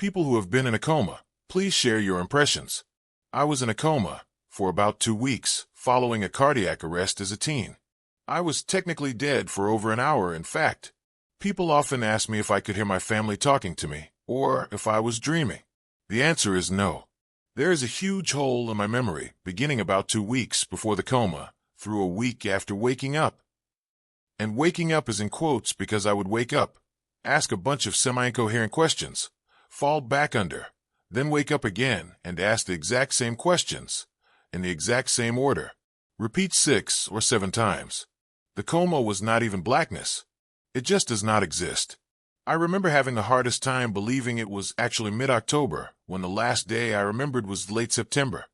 People who have been in a coma, please share your impressions. I was in a coma for about 2 weeks following a cardiac arrest as a teen. I was technically dead for over an hour, in fact. People often ask me if I could hear my family talking to me, or if I was dreaming. The answer is no. There is a huge hole in my memory, beginning about 2 weeks before the coma, through a week after waking up. And waking up is in quotes because I would wake up, ask a bunch of semi-incoherent questions, fall back under, then wake up again and ask the exact same questions, in the exact same order. Repeat 6 or 7 times. The coma was not even blackness. It just does not exist. I remember having the hardest time believing it was actually mid-October, when the last day I remembered was late September.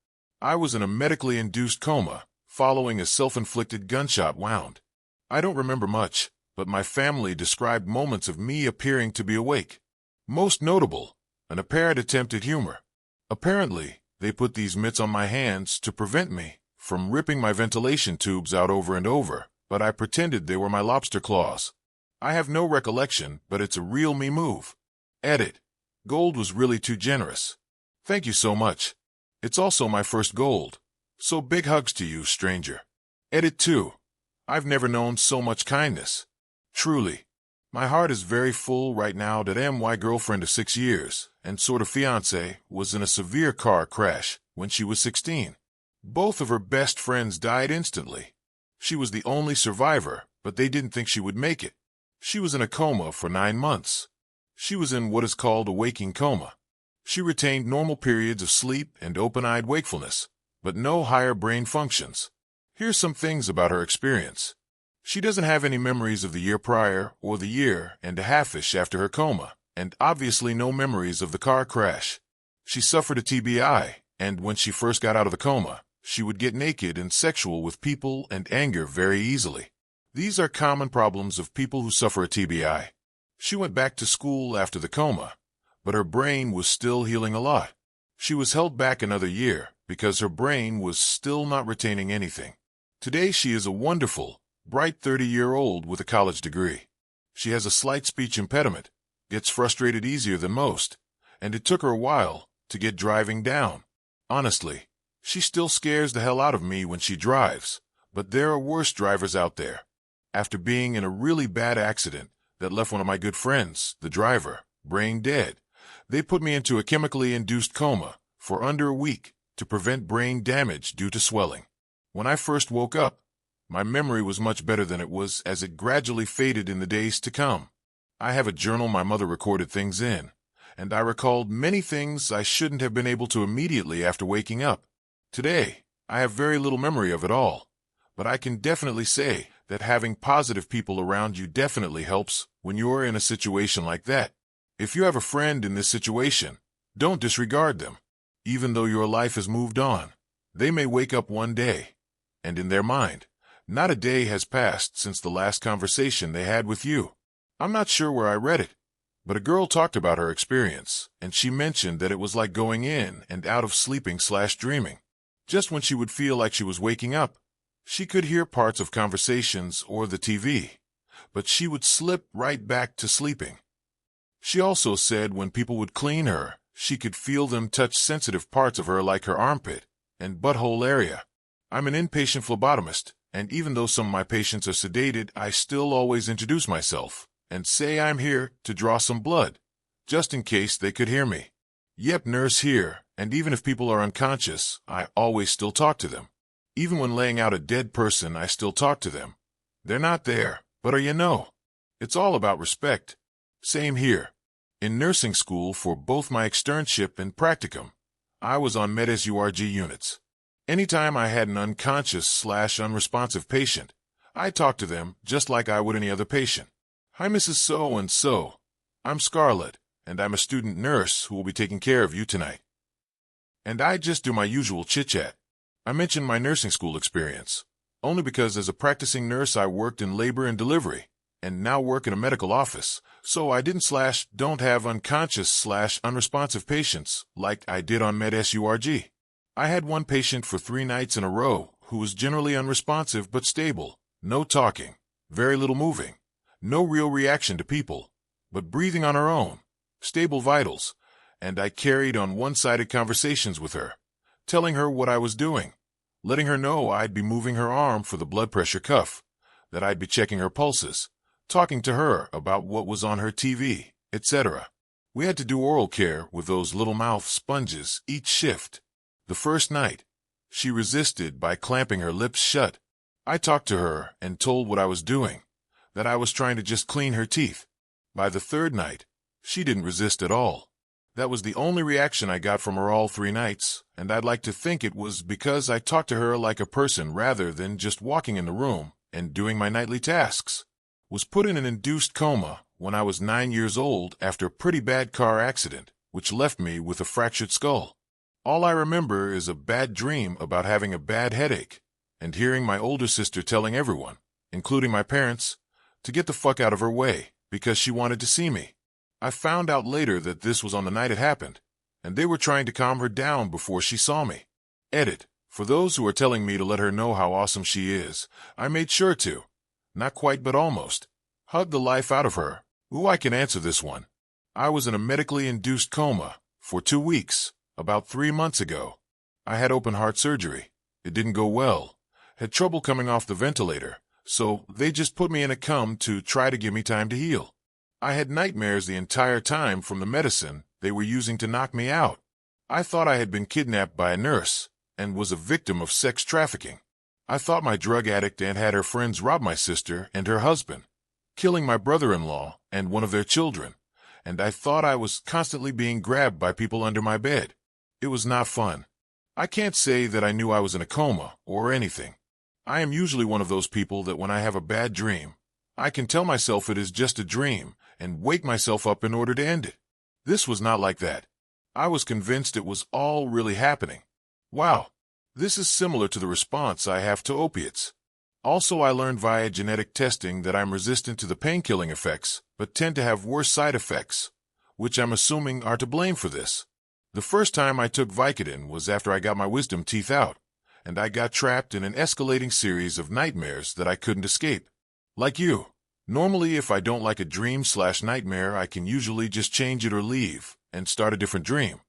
I was in a medically induced coma, following a self-inflicted gunshot wound. I don't remember much, but my family described moments of me appearing to be awake. Most notable, an apparent attempt at humor. Apparently, they put these mitts on my hands to prevent me from ripping my ventilation tubes out over and over, but I pretended they were my lobster claws. I have no recollection, but it's a real me move. Edit. Gold was really too generous. Thank you so much. It's also my first gold. So big hugs to you, stranger. Edit 2. I've never known so much kindness. Truly. My heart is very full right now that my girlfriend of 6 years, and sort of fiancé, was in a severe car crash when she was 16. Both of her best friends died instantly. She was the only survivor, but they didn't think she would make it. She was in a coma for 9 months. She was in what is called a waking coma. She retained normal periods of sleep and open-eyed wakefulness, but no higher brain functions. Here's some things about her experience. She doesn't have any memories of the year prior or the year and a half-ish after her coma, and obviously no memories of the car crash. She suffered a TBI, and when she first got out of the coma, she would get naked and sexual with people and anger very easily. These are common problems of people who suffer a TBI. She went back to school after the coma, but her brain was still healing a lot. She was held back another year because her brain was still not retaining anything. Today she is a wonderful, bright 30-year-old with a college degree. She has a slight speech impediment, gets frustrated easier than most, and it took her a while to get driving down. Honestly, she still scares the hell out of me when she drives, but there are worse drivers out there. After being in a really bad accident that left one of my good friends, the driver, brain dead, they put me into a chemically induced coma for under a week to prevent brain damage due to swelling. When I first woke up, my memory was much better than it was as it gradually faded in the days to come. I have a journal my mother recorded things in, and I recalled many things I shouldn't have been able to immediately after waking up. Today, I have very little memory of it all, but I can definitely say that having positive people around you definitely helps when you're in a situation like that. If you have a friend in this situation, don't disregard them. Even though your life has moved on, they may wake up one day, and in their mind, not a day has passed since the last conversation they had with you. I'm not sure where I read it, but a girl talked about her experience, and she mentioned that it was like going in and out of sleeping/dreaming. Just when she would feel like she was waking up, she could hear parts of conversations or the TV, but she would slip right back to sleeping. She also said when people would clean her, she could feel them touch sensitive parts of her like her armpit and butthole area. I'm an inpatient phlebotomist, and even though some of my patients are sedated, I still always introduce myself and say I'm here to draw some blood, just in case they could hear me. Yep, nurse here, and even if people are unconscious, I always still talk to them. Even when laying out a dead person, I still talk to them. They're not there, but it's all about respect. Same here. In nursing school for both my externship and practicum, I was on med-surg units. Anytime I had an unconscious/unresponsive patient, I talked to them just like I would any other patient. Hi, Mrs. So-and-so. I'm Scarlett, and I'm a student nurse who will be taking care of you tonight. And I just do my usual chit-chat. I mentioned my nursing school experience, only because as a practicing nurse I worked in labor and delivery, and now work in a medical office, so I don't have unconscious/unresponsive patients like I did on med-surg. I had one patient for 3 nights in a row who was generally unresponsive but stable, no talking, very little moving, no real reaction to people, but breathing on her own, stable vitals, and I carried on one-sided conversations with her, telling her what I was doing, letting her know I'd be moving her arm for the blood pressure cuff, that I'd be checking her pulses, talking to her about what was on her TV, etc. We had to do oral care with those little mouth sponges each shift. The first night, she resisted by clamping her lips shut. I talked to her and told what I was doing, that I was trying to just clean her teeth. By the third night, she didn't resist at all. That was the only reaction I got from her all 3 nights, and I'd like to think it was because I talked to her like a person rather than just walking in the room and doing my nightly tasks. Was put in an induced coma when I was 9 years old after a pretty bad car accident, which left me with a fractured skull. All I remember is a bad dream about having a bad headache, and hearing my older sister telling everyone, including my parents, to get the fuck out of her way because she wanted to see me. I found out later that this was on the night it happened, and they were trying to calm her down before she saw me. Edit. For those who are telling me to let her know how awesome she is, I made sure to. Not quite, but almost. Hug the life out of her. Ooh, I can answer this one. I was in a medically induced coma for 2 weeks, about 3 months ago. I had open heart surgery. It didn't go well. Had trouble coming off the ventilator, so they just put me in a coma to try to give me time to heal. I had nightmares the entire time from the medicine they were using to knock me out. I thought I had been kidnapped by a nurse and was a victim of sex trafficking. I thought my drug addict aunt had her friends rob my sister and her husband, killing my brother-in-law and one of their children, and I thought I was constantly being grabbed by people under my bed. It was not fun. I can't say that I knew I was in a coma or anything. I am usually one of those people that when I have a bad dream, I can tell myself it is just a dream and wake myself up in order to end it. This was not like that. I was convinced it was all really happening. Wow. This is similar to the response I have to opiates. Also, I learned via genetic testing that I'm resistant to the pain-killing effects, but tend to have worse side effects, which I'm assuming are to blame for this. The first time I took Vicodin was after I got my wisdom teeth out, and I got trapped in an escalating series of nightmares that I couldn't escape. Like you. Normally, if I don't like a dream/nightmare, I can usually just change it or leave and start a different dream.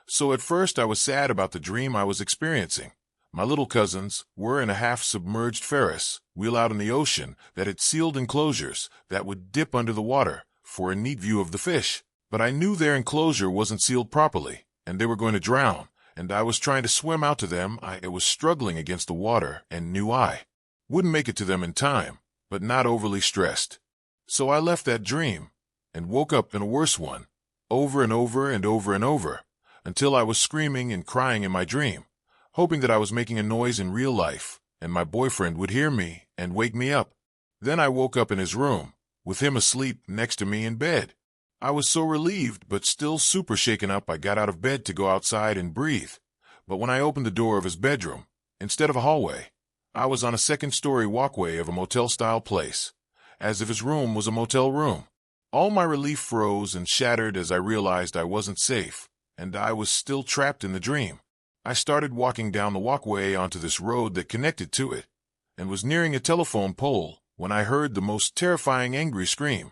So at first I was sad about the dream I was experiencing. My little cousins were in a half-submerged Ferris wheel out in the ocean that had sealed enclosures that would dip under the water for a neat view of the fish. But I knew their enclosure wasn't sealed properly, and they were going to drown, and I was trying to swim out to them. I was struggling against the water and knew I wouldn't make it to them in time, but not overly stressed. So I left that dream and woke up in a worse one, over and over and over and over, until I was screaming and crying in my dream, hoping that I was making a noise in real life and my boyfriend would hear me and wake me up. Then I woke up in his room, with him asleep next to me in bed. I was so relieved but still super shaken up I got out of bed to go outside and breathe. But when I opened the door of his bedroom, instead of a hallway, I was on a second-story walkway of a motel-style place, as if his room was a motel room. All my relief froze and shattered as I realized I wasn't safe, and I was still trapped in the dream. I started walking down the walkway onto this road that connected to it, and was nearing a telephone pole when I heard the most terrifying angry scream,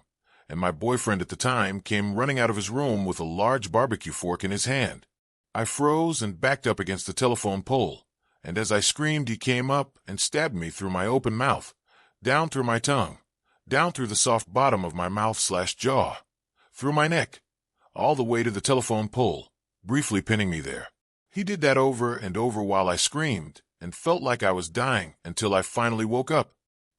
and my boyfriend at the time came running out of his room with a large barbecue fork in his hand. I froze and backed up against the telephone pole, and as I screamed he came up and stabbed me through my open mouth, down through my tongue, down through the soft bottom of my mouth/jaw, through my neck, all the way to the telephone pole, briefly pinning me there. He did that over and over while I screamed and felt like I was dying until I finally woke up.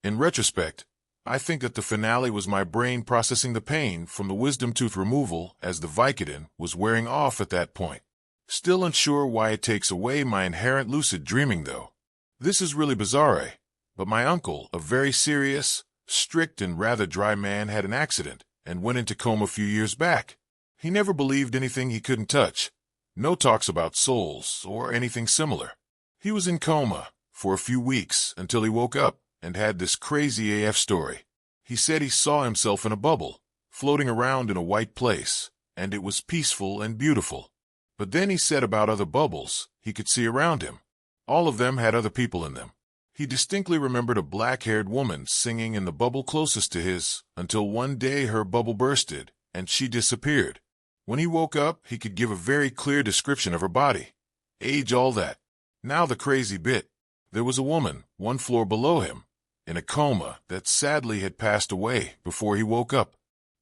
In retrospect, I think that the finale was my brain processing the pain from the wisdom tooth removal as the Vicodin was wearing off at that point. Still unsure why it takes away my inherent lucid dreaming, though. This is really bizarre, but my uncle, a very serious, strict and rather dry man, had an accident and went into coma a few years back. He never believed anything he couldn't touch. No talks about souls or anything similar. He was in coma for a few weeks until he woke up and had this crazy AF story. He said he saw himself in a bubble, floating around in a white place, and it was peaceful and beautiful. But then he said about other bubbles he could see around him. All of them had other people in them. He distinctly remembered a black-haired woman singing in the bubble closest to his, until one day her bubble bursted, and she disappeared. When he woke up, he could give a very clear description of her body. Age, all that. Now the crazy bit. There was a woman, 1 floor below him, in a coma that sadly had passed away before he woke up.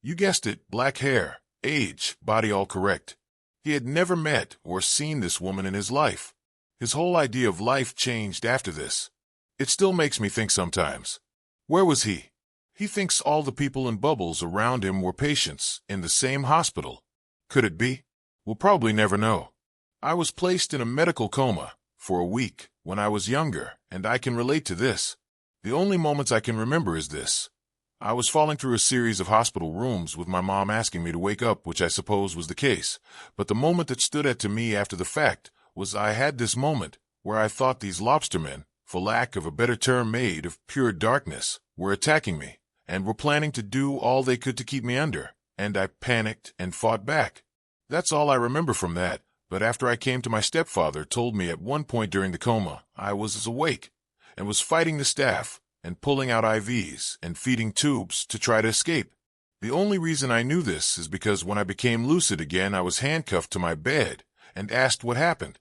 You guessed it, black hair, age, body all correct. He had never met or seen this woman in his life. His whole idea of life changed after this. It still makes me think sometimes. Where was he? He thinks all the people in bubbles around him were patients in the same hospital. Could it be? We'll probably never know. I was placed in a medical coma for a week when I was younger, and I can relate to this. The only moments I can remember is this. I was falling through a series of hospital rooms with my mom asking me to wake up, which I suppose was the case. But the moment that stood out to me after the fact was I had this moment where I thought these lobstermen, for lack of a better term made of pure darkness, were attacking me and were planning to do all they could to keep me under, and I panicked and fought back. That's all I remember from that, but after I came to, my stepfather told me at one point during the coma I was awake and was fighting the staff and pulling out IVs and feeding tubes to try to escape. The only reason I knew this is because when I became lucid again I was handcuffed to my bed and asked what happened.